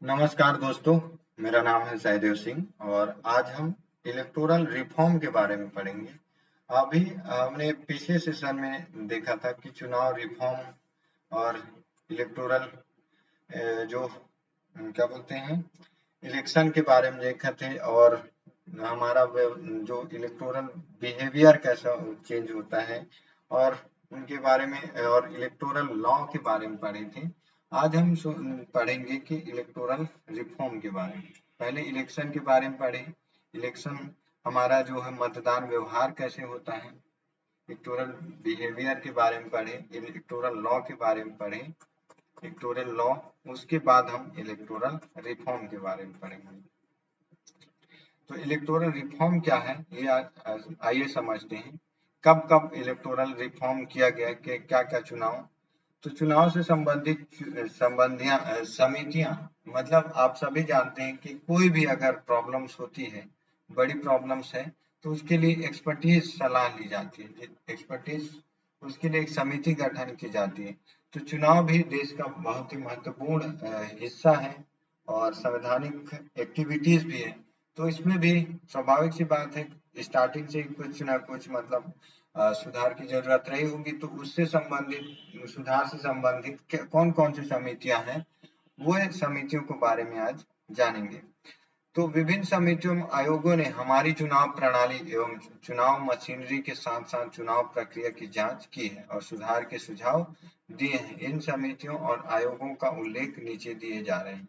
नमस्कार दोस्तों, मेरा नाम है सहदेव सिंह और आज हम इलेक्टोरल रिफॉर्म के बारे में पढ़ेंगे। अभी हमने पिछले सेशन में देखा था कि चुनाव रिफॉर्म और इलेक्टोरल क्या बोलते हैं इलेक्शन के बारे में देखा थे और हमारा जो इलेक्टोरल बिहेवियर कैसा चेंज होता है और उनके बारे में और इलेक्टोरल लॉ के बारे में पढ़े थे। आज हम पढ़ेंगे कि इलेक्टोरल रिफॉर्म के बारे में। पहले इलेक्शन के बारे में पढ़े। इलेक्शन हमारा जो है मतदान व्यवहार कैसे होता है। इलेक्टोरल बिहेवियर के बारे में पढ़े, इलेक्टोरल लॉ के बारे में पढ़े, इलेक्टोरल लॉ, उसके बाद हम इलेक्टोरल रिफॉर्म के बारे में पढ़ेंगे। तो इलेक्टोरल रिफॉर्म क्या है ये आइए समझते हैं। कब कब इलेक्टोरल रिफॉर्म किया गया कि क्या क्या चुनाव। तो चुनाव से संबंधित समितियां, मतलब आप सभी जानते हैं कि कोई भी अगर प्रॉब्लम्स होती है, बड़ी प्रॉब्लम्स है, तो उसके लिए एक्सपर्टीज सलाह ली जाती है। एक्सपर्टीज उसके लिए एक समिति गठन की जाती है। तो चुनाव भी देश का बहुत ही महत्वपूर्ण हिस्सा है और संवैधानिक एक्टिविटीज भी है। तो इसमें भी स्वाभाविक सी बात है, स्टार्टिंग से कुछ ना कुछ मतलब सुधार की जरूरत रही होगी। तो उससे संबंधित, सुधार से संबंधित कौन कौन सी समितियां हैं, वो समितियों के बारे में आज जानेंगे। तो विभिन्न समितियों आयोगों ने हमारी चुनाव प्रणाली एवं चुनाव मशीनरी के साथ साथ चुनाव प्रक्रिया की जांच की है और सुधार के सुझाव दिए हैं। इन समितियों और आयोगों का उल्लेख नीचे दिए जा रहे हैं।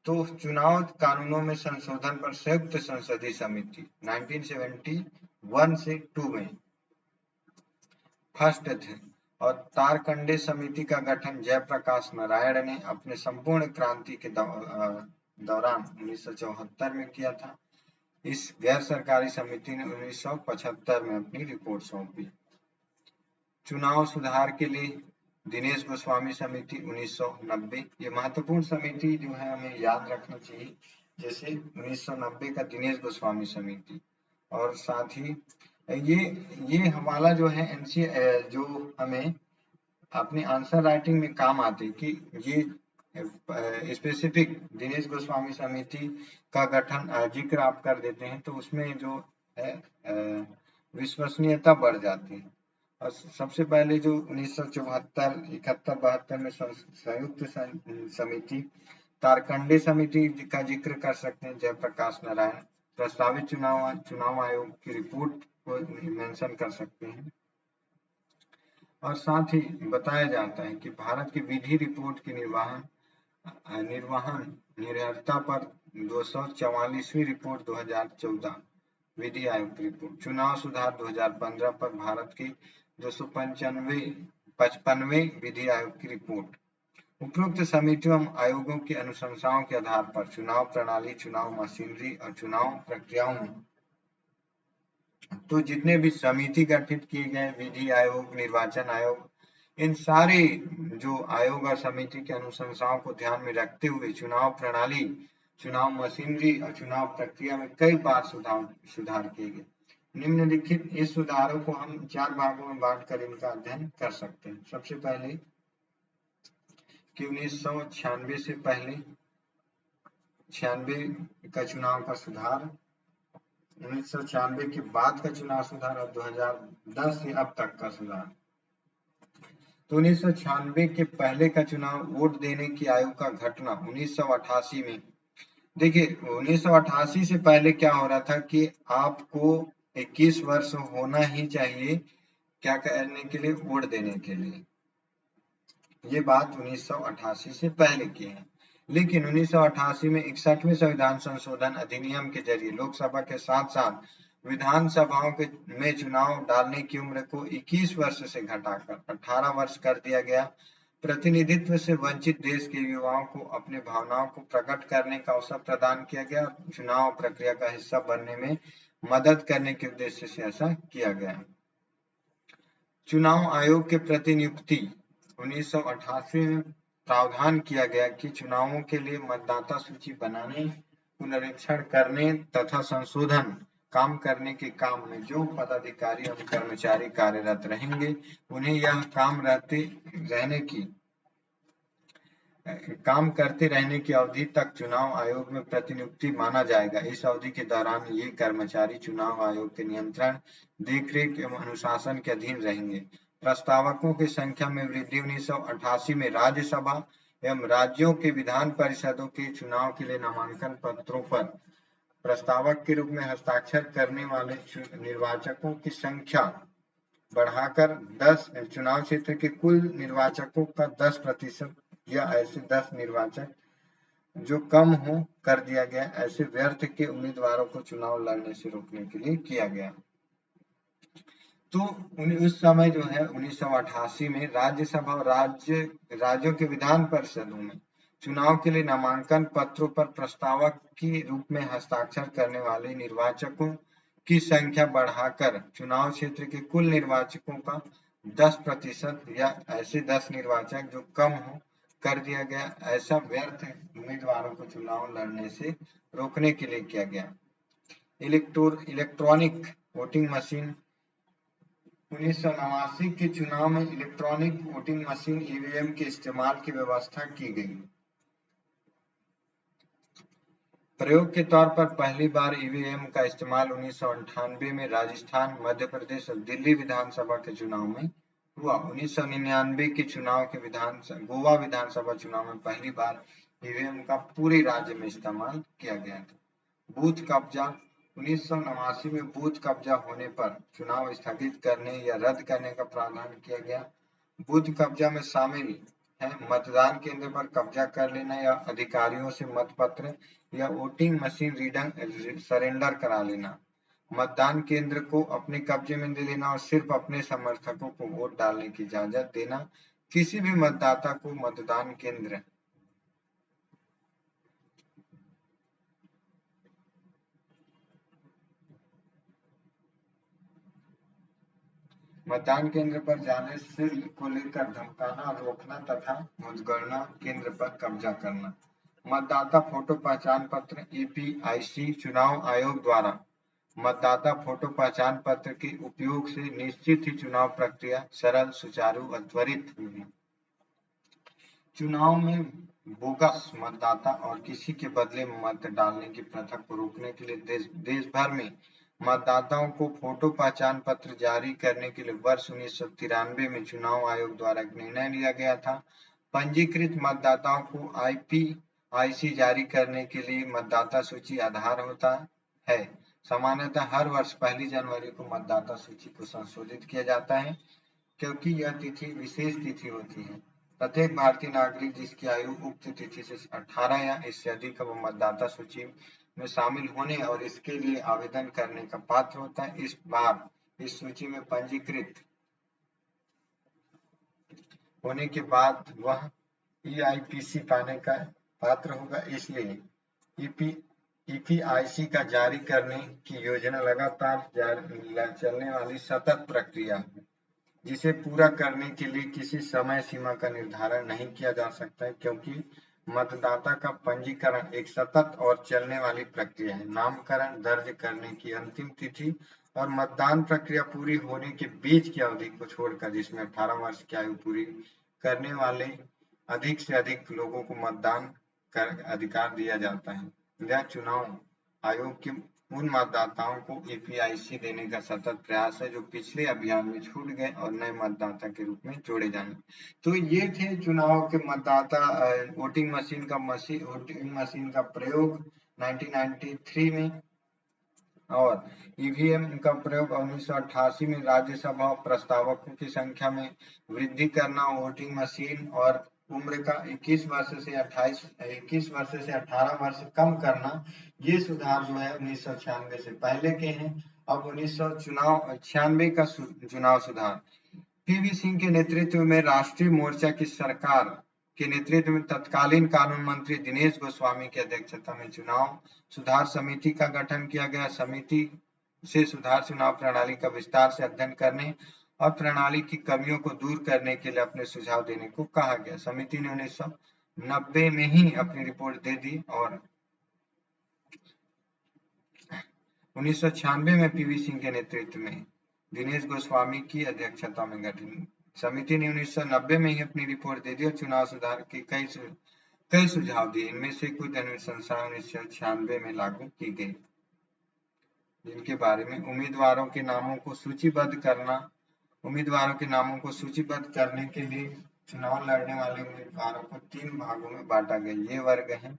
तो चुनाव कानूनों में संशोधन पर संयुक्त संसदीय समिति 1971 से 2 में फर्स्ट थे और तारकंडे समिति का गठन जयप्रकाश नारायण ने अपने संपूर्ण क्रांति के दौरान 1974 में किया था। इस गैर सरकारी समिति ने 1975 में अपनी रिपोर्ट सौंपी। चुनाव सुधार के लिए दिनेश गोस्वामी समिति 1990, ये महत्वपूर्ण समिति जो है हमें याद रखना चाहिए। जैसे 1990 का दिनेश गोस्वामी समिति, और साथ ही ये हमारा जो है एनसी जो हमें अपने आंसर राइटिंग में काम आते हैं कि ये स्पेसिफिक दिनेश गोस्वामी समिति का गठन जिक्र आप कर देते हैं तो उसमें जो है विश्वसनीयता बढ़ जाती है। और सबसे पहले जो 1974, 71, 72 में संयुक्त समिति तारकंडे समिति का जिक्र कर सकते हैं। जयप्रकाश नारायण प्रस्तावित चुनाव आयोग की रिपोर्ट को मेंशन कर सकते हैं। और साथ ही बताया जाता है कि भारत की विधि रिपोर्ट की निर्वहन निर्भरता पर 244वीं रिपोर्ट 2014 विधि आयोग की रिपोर्ट, चुनाव सुधार 2015 पर भारत की 255वें विधि आयोग की रिपोर्ट। उपरोक्त समितियों आयोगों की अनुशंसाओं के आधार पर चुनाव प्रणाली, चुनाव मशीनरी और चुनाव प्रक्रियाओं में तो जितने भी समिति गठित किए गए, विधि आयोग, निर्वाचन आयोग, इन सारे जो आयोग और समिति की अनुशंसाओं को ध्यान में रखते हुए चुनाव प्रणाली, चुनाव मशीनरी और चुनाव प्रक्रिया में कई बार सुधार किए गए। निम्नलिखित इस सुधारों को हम 4 भागों में बांटकर इनका अध्ययन कर सकते हैं। सबसे पहले कि 1996 से पहले 96 का चुनाव का सुधार, 1996 के बाद का चुनाव सुधार और 2010 से अब तक का सुधार। तो 1996 के पहले का चुनाव, वोट देने की आयु का घटना 1988 में। देखिए 1988 से पहले क्या हो रहा था कि आपको 21 वर्ष होना ही चाहिए क्या करने के लिए, वोट देने के लिए। ये बात 1988 से पहले की है। लेकिन 1988 में 61वें संविधान संशोधन अधिनियम के जरिए लोकसभा के साथ साथ विधानसभाओं के में चुनाव डालने की उम्र को 21 वर्ष से घटाकर 18 वर्ष कर दिया गया। प्रतिनिधित्व से वंचित देश के युवाओं को अपने भावनाओं को प्रकट करने का अवसर प्रदान किया गया। चुनाव प्रक्रिया का हिस्सा बनने में मदद करने के उद्देश्य से ऐसा किया गया। चुनाव आयोग के प्रतिनियुक्ति 1988 में प्रावधान किया गया कि चुनावों के लिए मतदाता सूची बनाने, पुनरीक्षण करने तथा संशोधन काम करने के काम में जो पदाधिकारी और कर्मचारी कार्यरत रहेंगे, उन्हें यह काम रहने की काम करते रहने की अवधि तक चुनाव आयोग में प्रतिनियुक्ति माना जाएगा। इस अवधि के दौरान ये कर्मचारी चुनाव आयोग के नियंत्रण, देखरेख एवं अनुशासन के अधीन रहेंगे। प्रस्तावकों की संख्या में वृद्धि 1988 में राज्यसभा एवं राज्यों के विधान परिषदों के चुनाव के लिए नामांकन पत्रों पर प्रस्तावक के रूप में हस्ताक्षर करने वाले निर्वाचकों की संख्या बढ़ाकर 10 चुनाव क्षेत्र के कुल निर्वाचकों का 10% या ऐसे 10 निर्वाचक जो कम हो कर दिया गया। ऐसे व्यर्थ के उम्मीदवारों को चुनाव लड़ने से रोकने के लिए किया गया। तो उस समय जो है 1988 में राज्यसभा और राज्यों के विधान परिषदों में चुनाव के लिए नामांकन पत्रों पर प्रस्तावक के रूप में हस्ताक्षर करने वाले निर्वाचकों की संख्या बढ़ाकर चुनाव क्षेत्र के कुल निर्वाचकों का 10% या ऐसे 10 निर्वाचक जो कम हो कर दिया गया। ऐसा व्यर्थ उम्मीदवारों को चुनाव लड़ने से रोकने के लिए किया गया। इलेक्ट्रॉनिक वोटिंग मशीन 1989 के चुनाव में इलेक्ट्रॉनिक वोटिंग मशीन ईवीएम के इस्तेमाल की व्यवस्था की गई। प्रयोग के तौर पर पहली बार ईवीएम का इस्तेमाल 1998 में राजस्थान, मध्य प्रदेश और दिल्ली विधानसभा के चुनाव में हुआ। 1999 के चुनाव के गोवा विधानसभा चुनाव में पहली बार ईवीएम का पूरे राज्य में इस्तेमाल किया गया था। बूथ कब्जा 1989 में बूथ कब्जा होने पर चुनाव स्थगित करने या रद्द करने का प्रावधान किया गया। बूथ कब्जा में शामिल है मतदान केंद्र पर कब्जा कर लेना या अधिकारियों से मतपत्र या वोटिंग मशीन रीडर सरेंडर करा लेना, मतदान केंद्र को अपने कब्जे में ले लेना और सिर्फ अपने समर्थकों को वोट डालने की इजाजत देना। किसी भी मतदाता को मतदान केंद्र पर जाने से को लेकर धमकाना, रोकना तथा मतगणना केंद्र पर कब्जा करना। मतदाता फोटो पहचान पत्र ईपीआईसी चुनाव आयोग द्वारा मतदाता फोटो पहचान पत्र के उपयोग से निश्चित ही चुनाव प्रक्रिया सरल, सुचारू और त्वरित हुई। चुनाव में बोगस मतदाता और किसी के बदले मत डालने की प्रथा को रोकने के लिए देश भर में मतदाताओं को फोटो पहचान पत्र जारी करने के लिए वर्ष 1993 में चुनाव आयोग द्वारा एक निर्णय लिया गया था। पंजीकृत मतदाताओं को आईपीआईसी जारी करने के लिए मतदाता सूची आधार होता है। सामान्यतः हर वर्ष 1 जनवरी को मतदाता सूची को संशोधित किया जाता है, क्योंकि यह तिथि विशेष तिथि होती है। प्रत्येक भारतीय नागरिक जिसकी आयु उक्त तिथि से 18 या इससे अधिक वो मतदाता सूची में शामिल होने और इसके लिए आवेदन करने का पात्र होता है। इस बार इस सूची में पंजीकृत होने के बाद वह ईआईपीसी पाने का पात्र होगा। इसलिए ईपीआईसी का जारी करने की योजना लगातार चलने वाली सतत प्रक्रिया है, जिसे पूरा करने के लिए किसी समय सीमा का निर्धारण नहीं किया जा सकता है, क्योंकि मतदाता का पंजीकरण एक सतत और चलने वाली प्रक्रिया है। नामकरण दर्ज करने की अंतिम तिथि और मतदान प्रक्रिया पूरी होने के बीच की अवधि को छोड़कर, जिसमें 18 वर्ष की आयु पूरी करने वाले अधिक से अधिक लोगों को मतदान कर अधिकार दिया जाता है। यह चुनाव आयोग के उन मतदाताओं को ईपीआईसी देने का सतत प्रयास है जो पिछले अभियान में छूट गए और नए मतदाता के रूप में जोड़े जाएंगे। तो ये थे चुनाव के मतदाता वोटिंग मशीन का प्रयोग 1993 में, और ईवीएम का प्रयोग 1988 में राज्यसभा प्रस्तावकों की संख्या में वृद्धि करना, वोटिंग मशीन और उम्र का 21 वर्ष से 18 वर्ष कम करना, ये सुधार जो है 1996 से पहले के हैं। अब 1996 का चुनाव सुधार पीवी सिंह के नेतृत्व में राष्ट्रीय मोर्चा की सरकार के नेतृत्व में तत्कालीन कानून मंत्री दिनेश गोस्वामी की अध्यक्षता में चुनाव सुधार समिति का गठन किया गया। समिति से सुधार चुनाव प्रणाली का विस्तार से अध्ययन करने और प्रणाली की कमियों को दूर करने के लिए अपने सुझाव देने को कहा गया। समिति ने 1990 में ही अपनी रिपोर्ट दे दी और 1996 में पीवी सिंह के नेतृत्व में दिनेश गोस्वामी की अध्यक्षता में गठन समिति ने 1990 में ही अपनी रिपोर्ट दे दी और चुनाव सुधार के कई सुझाव दिए। इनमें से कुछ अनुशंसा 1996 में लागू की गई, जिनके बारे में उम्मीदवारों के नामों को सूचीबद्ध करने के लिए चुनाव लड़ने वाले उम्मीदवारों को 3 भागों में बांटा गया। ये वर्ग हैं: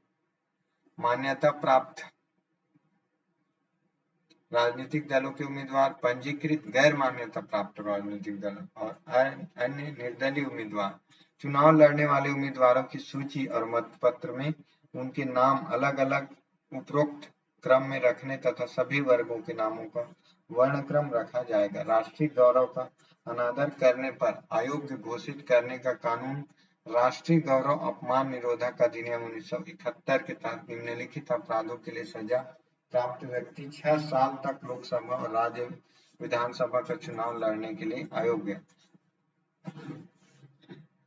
मान्यता प्राप्त राजनीतिक दलों के उम्मीदवार, पंजीकृत गैर मान्यता प्राप्त राजनीतिक दल और अन्य निर्दलीय उम्मीदवार। चुनाव लड़ने वाले उम्मीदवारों की सूची और मतपत्र में उनके नाम अलग-अलग उपरोक्त क्रम में रखने तथा सभी वर्गों के नामों का वर्णक्रम रखा जाएगा। राष्ट्रीय गौरव का अनादर करने पर अयोग्य घोषित करने का कानून राष्ट्रीय गौरव अपमान निरोधक अधिनियम 1971 के तहत निम्नलिखित अपराधों के लिए सजा प्राप्त व्यक्ति 6 साल तक लोकसभा और राज्य विधानसभा का चुनाव लड़ने के लिए अयोग्य।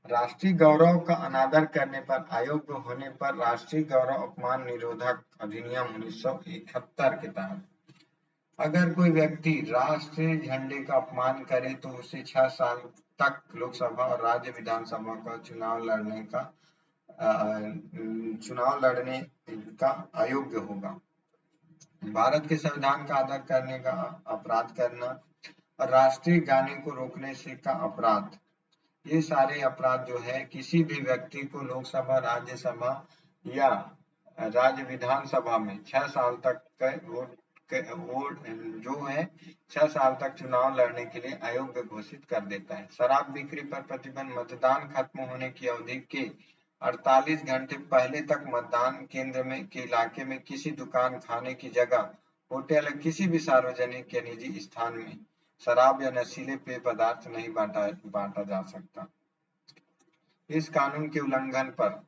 राष्ट्रीय गौरव का अनादर करने पर अयोग्य होने पर राष्ट्रीय गौरव अपमान निरोधक अधिनियम 1971 के तहत अगर कोई व्यक्ति राष्ट्रीय झंडे का अपमान करे तो उसे 6 साल तक लोकसभा और राज्य विधानसभा का चुनाव लड़ने का अयोग्य होगा। भारत के संविधान का आदर करने का अपराध करना और राष्ट्रीय गाने को रोकने से का अपराध, ये सारे अपराध जो है किसी भी व्यक्ति को लोकसभा, राज्यसभा या राज्य विधानसभा में 6 साल तक वोट जो है 6 साल तक चुनाव लड़ने के लिए अयोग्य घोषित कर देता है। शराब बिक्री पर प्रतिबंध, मतदान खत्म होने की अवधि के 48 घंटे पहले तक मतदान केंद्र में के इलाके में किसी दुकान, खाने की जगह, होटल या किसी भी सार्वजनिक या निजी स्थान में शराब या नशीले पेय पदार्थ नहीं बांटा जा सकता। इस कानून के उल्लंघन पर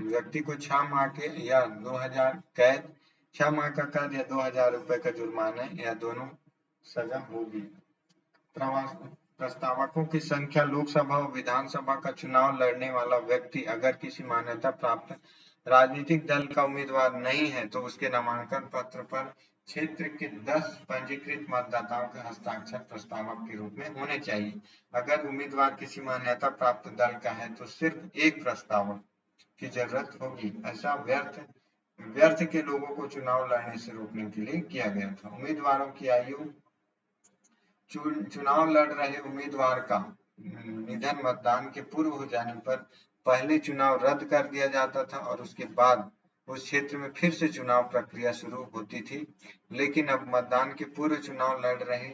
व्यक्ति को 6 माह के या 2000 कैद, 6 माह का कैद या 2000 रुपए का जुर्माना या दोनों सजा होगी। प्रस्तावकों की संख्या, लोकसभा और विधानसभा का चुनाव लड़ने वाला व्यक्ति अगर किसी मान्यता प्राप्त राजनीतिक दल का उम्मीदवार नहीं है तो उसके नामांकन पत्र पर क्षेत्र के 10 पंजीकृत मतदाताओं के हस्ताक्षर प्रस्तावक के रूप में होने चाहिए। अगर उम्मीदवार किसी मान्यता प्राप्त दल का है तो सिर्फ एक प्रस्तावक की जरूरत होगी। ऐसा व्यर्थ के लोगों को चुनाव लड़ने से रोकने के लिए किया गया था। उम्मीदवारों की आयु, चुनाव लड़ रहे उम्मीदवार का निधन मतदान के पूर्व हो जाने पर पहले चुनाव रद्द कर दिया जाता था और उसके बाद उस क्षेत्र में फिर से चुनाव प्रक्रिया शुरू होती थी। लेकिन अब मतदान के पूर्व चुनाव लड़ रहे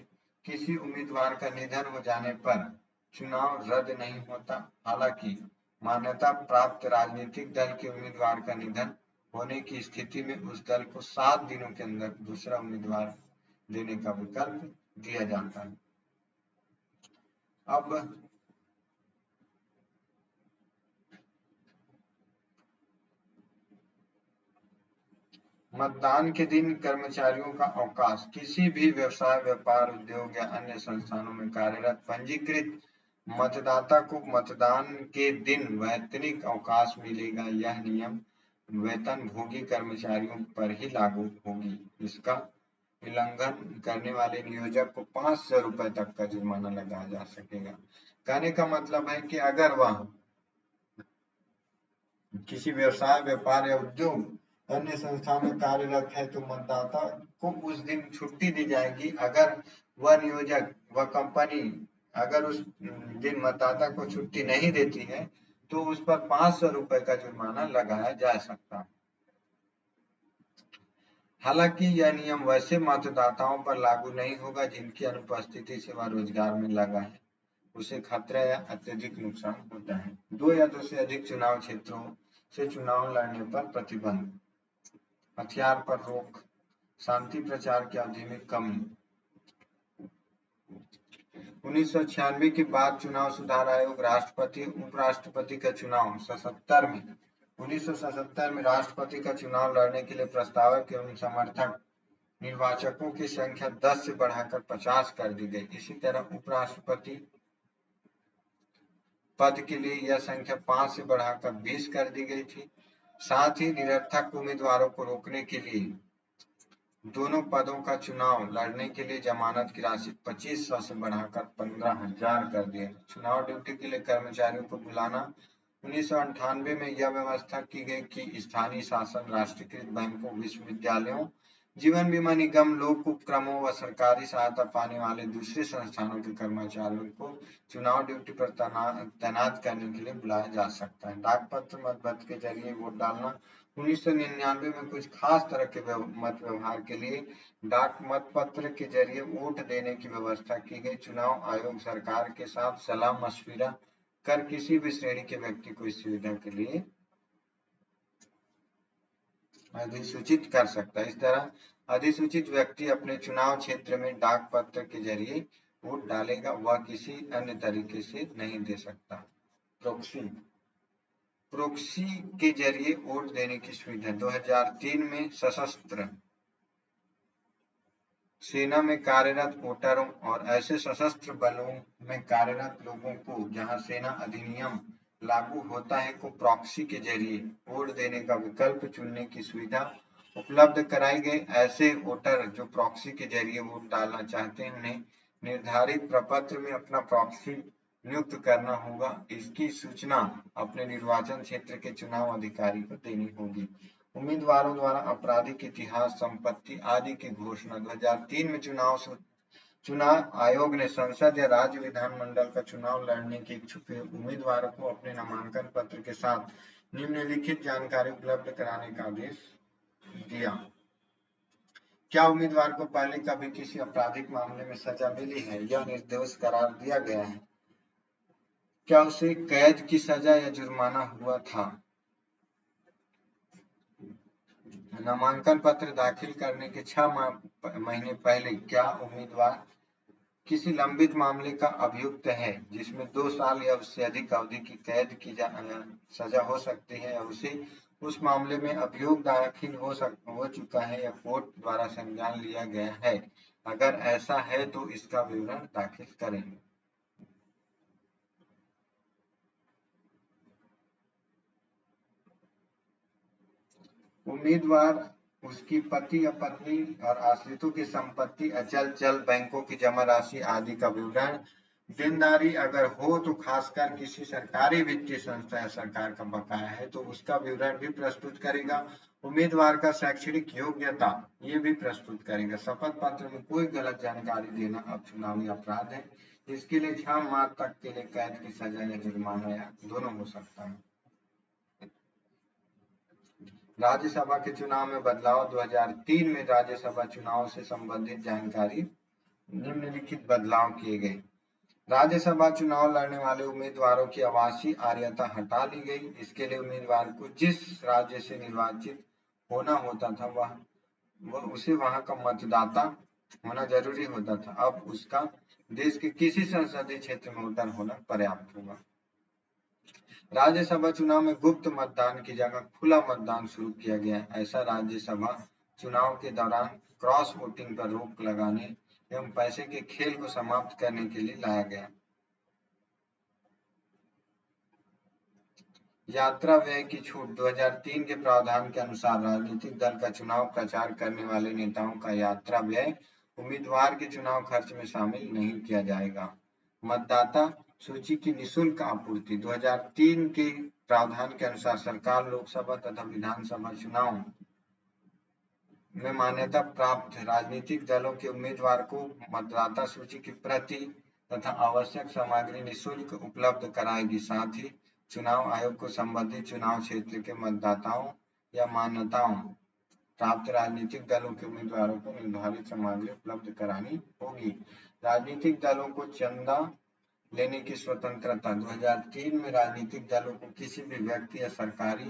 किसी उम्मीदवार का निधन हो जाने पर चुनाव रद्द नहीं होता। हालांकि मान्यता प्राप्त राजनीतिक दल के उम्मीदवार का निधन होने की स्थिति में उस दल को 7 दिनों के अंदर दूसरा उम्मीदवार देने का विकल्प दिया जाता है। अब मतदान के दिन कर्मचारियों का अवकाश, किसी भी व्यवसाय, व्यापार, उद्योग या अन्य संस्थानों में कार्यरत पंजीकृत मतदाता को मतदान के दिन वैतनिक अवकाश मिलेगा। यह नियम वेतनभोगी कर्मचारियों पर ही लागू होगी। इसका उल्लंघन करने वाले नियोजक को 500 रुपए तक का जुर्माना लगाया जा सकेगा। कहने का मतलब है कि अगर वह किसी व्यवसाय, व्यापार या उद्योग अन्य संस्था में कार्यरत है तो मतदाता को उस दिन छुट्टी दी जाएगी। अगर वह नियोजक, वह कंपनी अगर उस दिन मतदाता को छुट्टी नहीं देती है तो उस पर 500 रुपए का जुर्माना लगाया जा सकता है। हालांकि यह नियम वैसे मतदाताओं पर लागू नहीं होगा जिनकी अनुपस्थिति से वह रोजगार में लगा है, उसे खतरा या अत्यधिक नुकसान होता है। 2 या 2 से अधिक चुनाव क्षेत्रों से चुनाव लड़ने पर प्रतिबंध, हथियार पर रोक, शांति प्रचार की अवधि में कमी। 1996 के बाद चुनाव सुधार आयोग राष्ट्रपति, उपराष्ट्रपति का चुनाव 1977 में राष्ट्रपति का चुनाव लड़ने के लिए प्रस्तावक एवं समर्थक निर्वाचकों की संख्या 10 से बढ़ाकर 50 कर दी गई। इसी तरह उपराष्ट्रपति पद के लिए यह संख्या 5 से बढ़ाकर 20 कर दी गई थी। साथ ही निरर्थक उम्मीदवारों को रोकने के लिए दोनों पदों का चुनाव लड़ने के लिए जमानत की राशि 2500 से बढ़ाकर 15,000 कर दी। चुनाव ड्यूटी के लिए कर्मचारियों को बुलाना। 1998 में यह व्यवस्था की गई कि स्थानीय शासन, राष्ट्रीयकृत बैंकों, विश्वविद्यालयों, जीवन बीमा निगम, लोक उपक्रमों व सरकारी सहायता पाने वाले दूसरे संस्थानों के कर्मचारियों को चुनाव ड्यूटी पर तैनात करने के लिए बुलाया जा सकता है। डाक पत्र मतपत्र के जरिए वोट डालना। 1999 में कुछ खास तरह के मत व्यवहार के लिए डाक मतपत्र के जरिए वोट देने की व्यवस्था की गई। चुनाव आयोग सरकार के साथ सलाह मशविरा कर किसी भी श्रेणी के व्यक्ति को इस सुविधा के लिए अधिसूचित कर सकता है। इस तरह अधिसूचित व्यक्ति अपने चुनाव क्षेत्र में डाक पत्र के जरिए वोट डालेगा, वह किसी अन्य तरीके से नहीं दे सकता। प्रोक्सी प्रोक्सी के जरिए वोट देने की सुविधा। 2003 में सशस्त्र सेना में कार्यरत वोटरों और ऐसे सशस्त्र बलों में कार्यरत लोगों को जहां सेना अधिनियम लागू होता है को प्रॉक्सी के जरिए वोट देने का विकल्प चुनने की सुविधा उपलब्ध कराई गई। ऐसे वोटर जो प्रॉक्सी के जरिए वोट डालना चाहते हैं उन्हें निर्धारित प्रपत्र में अपना प्रॉक्सी नियुक्त करना होगा। इसकी सूचना अपने निर्वाचन क्षेत्र के चुनाव अधिकारी को देनी होगी। उम्मीदवारों द्वारा आपराधिक इतिहास, संपत्ति आदि की घोषणा। 2003 में चुनाव आयोग ने संसद या राज्य विधानमंडल का चुनाव लड़ने के इच्छुक उम्मीदवारों को अपने नामांकन पत्र के साथ निम्नलिखित जानकारी उपलब्ध कराने का आदेश दिया। क्या उम्मीदवार को पहले कभी किसी आपराधिक मामले में सजा मिली है या निर्दोष करार दिया गया है? क्या उसे कैद की सजा या जुर्माना हुआ था? नामांकन पत्र दाखिल करने के 6 महीने पहले क्या उम्मीदवार किसी लंबित मामले का अभियुक्त है जिसमें 2 साल या उससे अधिक अवधि की कैद की सजा हो सकती है और उसे उस मामले में अभियोग दाखिल हो चुका है या कोर्ट द्वारा संज्ञान लिया गया है? अगर ऐसा है तो इसका विवरण दाखिल करें। उम्मीदवार, उसकी पति या पत्नी और आश्रितों की संपत्ति, अचल चल, बैंकों की जमा राशि आदि का विवरण, देनदारी अगर हो तो खासकर किसी सरकारी वित्तीय संस्था या सरकार का बकाया है तो उसका विवरण भी प्रस्तुत करेगा। उम्मीदवार का शैक्षणिक योग्यता ये भी प्रस्तुत करेगा। शपथ पत्र में कोई गलत जानकारी देना अब चुनावी अपराध है। इसके लिए 6 माह तक के लिए कैद की सजा या जुर्माना या दोनों हो सकता है। राज्यसभा के चुनाव में बदलाव। 2003 में राज्यसभा चुनाव से संबंधित जानकारी। निम्नलिखित बदलाव किए गए। राज्यसभा चुनाव लड़ने वाले उम्मीदवारों की आवासीय आर्यता हटा ली गई। इसके लिए उम्मीदवार को जिस राज्य से निर्वाचित होना होता था वह उसे वहां का मतदाता होना जरूरी होता था। अब उसका देश के किसी संसदीय क्षेत्र में वोटर होना पर्याप्त होगा। राज्यसभा चुनाव में गुप्त मतदान की जगह खुला मतदान शुरू किया गया। ऐसा राज्यसभा चुनाव के दौरान क्रॉस वोटिंग पर रोक लगाने एवं पैसे के खेल को समाप्त करने के लिए लाया गया। यात्रा व्यय की छूट। 2003 के प्रावधान के अनुसार राजनीतिक दल का चुनाव प्रचार करने वाले नेताओं का यात्रा व्यय उम्मीदवार के चुनाव खर्च में शामिल नहीं किया जाएगा। मतदाता सूची की निःशुल्क आपूर्ति। 2003 के प्रावधान के अनुसार सरकार लोकसभा तथा विधानसभा चुनाव में मान्यता प्राप्त राजनीतिक दलों के उम्मीदवार को मतदाता सूची की प्रति तथा आवश्यक सामग्री निःशुल्क उपलब्ध कराएगी। साथ ही चुनाव आयोग को संबंधित चुनाव क्षेत्र के मतदाताओं या मान्यताओं प्राप्त राजनीतिक दलों के उम्मीदवारों को निर्धारित सामग्री उपलब्ध करानी होगी। राजनीतिक दलों को चंदा लेने की स्वतंत्रता। 2003 में राजनीतिक दलों को किसी भी व्यक्ति या सरकारी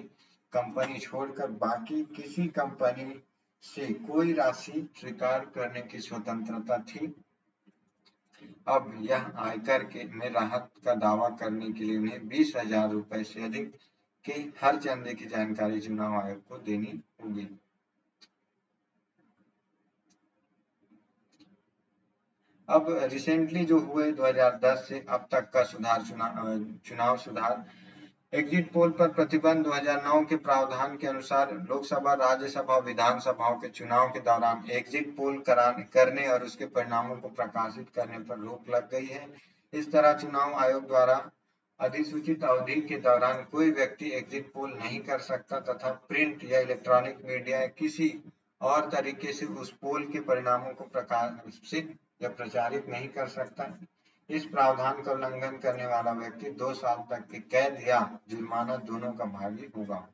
कंपनी छोड़कर बाकी किसी कंपनी से कोई राशि स्वीकार करने की स्वतंत्रता थी। अब यह आयकर के में राहत का दावा करने के लिए उन्हें 20,000 रुपए से अधिक के हर चंदे की जानकारी चुनाव आयोग को देनी होगी। अब रिसेंटली जो हुए 2010 से अब तक का सुधार चुनाव सुधार एग्जिट पोल पर प्रतिबंध 2009 के प्रावधान के अनुसार लोकसभा, राज्यसभा, विधानसभाओं के चुनाव के दौरान एग्जिट पोल करने और उसके परिणामों को प्रकाशित करने पर रोक लग गई है। इस तरह चुनाव आयोग द्वारा अधिसूचित अवधि के दौरान कोई व्यक्ति एग्जिट पोल नहीं कर सकता तथा प्रिंट या इलेक्ट्रॉनिक मीडिया या किसी और तरीके से उस पोल के परिणामों को प्रकाशित या प्रचारित नहीं कर सकता। इस प्रावधान का उल्लंघन करने वाला व्यक्ति 2 साल तक की कैद या जुर्माना दोनों का भागी होगा।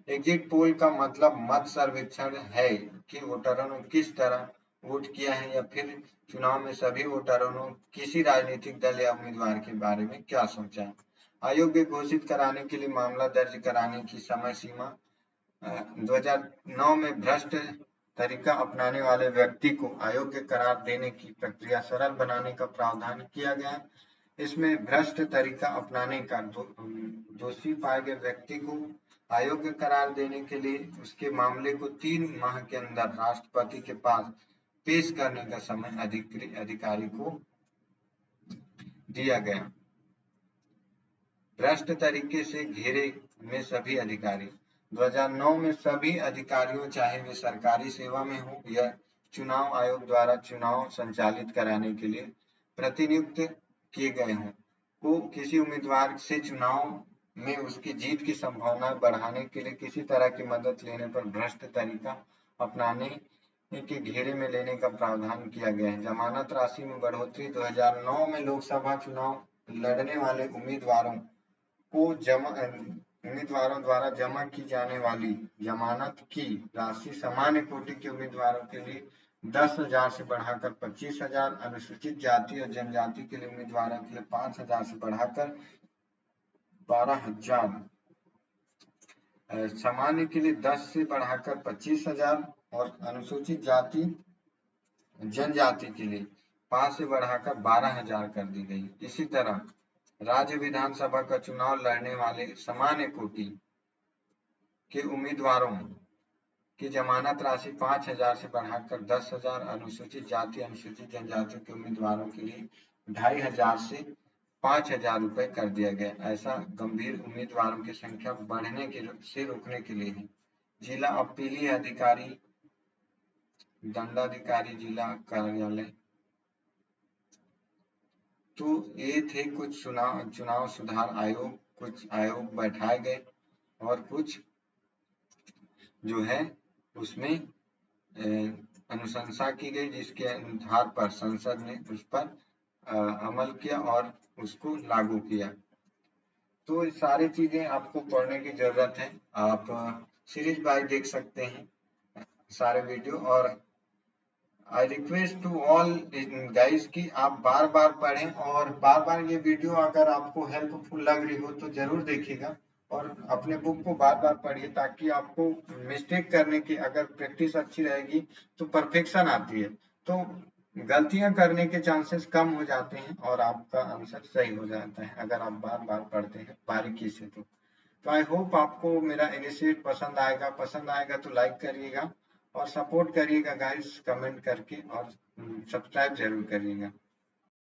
एग्जिट पोल का मतलब मत सर्वेक्षण है कि वोटरों ने किस तरह वोट किया है या फिर चुनाव में सभी वोटरों ने किसी राजनीतिक दल या उम्मीदवार के बारे में क्या सोचा है। आयोग के घोषित कराने के लिए मामला दर्ज कराने की समय सीमा 2009 में भ्रष्ट तरीका अपनाने वाले व्यक्ति को अयोग्य करार देने की प्रक्रिया सरल बनाने का प्रावधान किया गया। इसमें भ्रष्ट तरीका अपनाने का दोषी पाए गए व्यक्ति को अयोग्य करार देने के लिए उसके मामले को 3 माह के अंदर राष्ट्रपति के पास पेश करने का समय अधिकारी को दिया गया। भ्रष्ट तरीके से घेरे में सभी अधिकारी 2009 में सभी अधिकारियों, चाहे वे सरकारी सेवा में हो या चुनाव आयोग द्वारा चुनाव संचालित कराने के लिए प्रतिनियुक्त किए गए हों, को किसी उम्मीदवार से चुनाव में उसकी जीत की संभावना बढ़ाने के लिए किसी तरह की मदद लेने पर भ्रष्ट तरीका अपनाने के घेरे में लेने का प्रावधान किया गया है। जमानत राशि में बढ़ोतरी 2009 में लोकसभा चुनाव लड़ने वाले उम्मीदवारों द्वारा जमा की जाने वाली जमानत की राशि सामान्य कोटि के उम्मीदवारों के लिए 10,000 से बढ़ाकर 25,000, अनुसूचित जाति और जनजाति के लिए उम्मीदवारों के लिए 5,000 से बढ़ाकर 12,000, सामान्य के लिए 10 से बढ़ाकर 25,000 और अनुसूचित जाति जनजाति के लिए 5 से बढ़ाकर 12,000 कर दी गई। इसी तरह राज्य विधानसभा का चुनाव लड़ने वाले सामान्य कोटि के उम्मीदवारों की जमानत राशि 5,000 से बढ़ाकर 10,000, अनुसूचित जाति अनुसूचित जनजाति के उम्मीदवारों के लिए 2,500 से 5,000 रुपए कर दिया गया। ऐसा गंभीर उम्मीदवारों की संख्या बढ़ने से रोकने के लिए है। जिला अपीलीय अधिकारी, दंडाधिकारी, जिला कार्यालय। तो ये थे कुछ चुनाव सुधार आयोग, कुछ आयोग बैठाए गए और कुछ जो है उसमें अनुशंसा की गई, जिसके आधार पर संसद ने उस पर अमल किया और उसको लागू किया। तो ये सारी चीजें आपको पढ़ने की जरूरत है। आप सीरीज बाय देख सकते हैं सारे वीडियो। और I request to all guys कि आप बार बार पढ़ें और बार बार ये वीडियो अगर आपको हेल्पफुल लग रही हो तो जरूर देखिएगा और अपने बुक को बार बार पढ़िए, ताकि आपको मिस्टेक करने की अगर प्रैक्टिस अच्छी रहेगी तो परफेक्शन आती है, तो गलतियां करने के चांसेस कम हो जाते हैं और आपका आंसर सही हो जाता है अगर आप बार बार पढ़ते हैं बारीकी से। तो आई होप आपको मेरा इनिशिएट पसंद आएगा तो लाइक करिएगा और सपोर्ट करिएगा गाइस कमेंट करके, और सब्सक्राइब जरूर करिएगा।